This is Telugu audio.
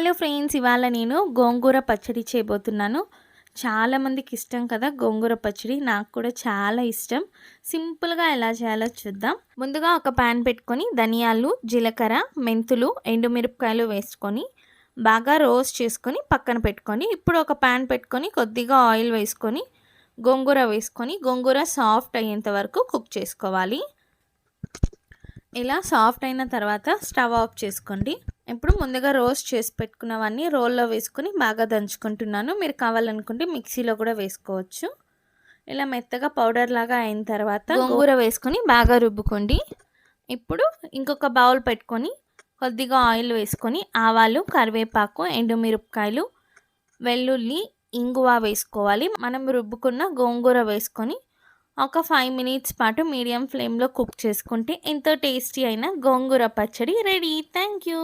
హలో ఫ్రెండ్స్, ఇవాళ నేను గోంగూర పచ్చడి చేయబోతున్నాను. చాలామందికి ఇష్టం కదా గోంగూర పచ్చడి. నాకు కూడా చాలా ఇష్టం. సింపుల్‌గా ఎలా చేయాలో చూద్దాం. ముందుగా ఒక పాన్ పెట్టుకొని ధనియాలు, జీలకర్ర, మెంతులు, ఎండుమిరపకాయలు వేసుకొని బాగా రోస్ట్ చేసుకొని పక్కన పెట్టుకొని, ఇప్పుడు ఒక పాన్ పెట్టుకొని కొద్దిగా ఆయిల్ వేసుకొని గోంగూర సాఫ్ట్ అయ్యేంత వరకు కుక్ చేసుకోవాలి. ఇలా సాఫ్ట్ అయిన తర్వాత స్టవ్ ఆఫ్ చేసుకోండి. ఇప్పుడు ముందుగా రోస్ట్ చేసి పెట్టుకున్నవన్నీ రోల్లో వేసుకొని బాగా దంచుకుంటున్నాను. మీరు కావాలనుకుంటే మిక్సీలో కూడా వేసుకోవచ్చు. ఇలా మెత్తగా పౌడర్ లాగా అయిన తర్వాత గోంగూర వేసుకొని బాగా రుబ్బుకోండి. ఇప్పుడు ఇంకొక బౌల్ పెట్టుకొని కొద్దిగా ఆయిల్ వేసుకొని ఆవాలు, కరివేపాకు, ఎండుమిరపకాయలు, వెల్లుల్లి, ఇంగువ వేసుకోవాలి. మనం రుబ్బుకున్న గోంగూర వేసుకొని ఒక 5 మినిట్స్ పాటు మీడియం ఫ్లేమ్లో కుక్ చేసుకుంటే ఎంతో టేస్టీ అయిన గోంగూర పచ్చడి రెడీ. Thank you.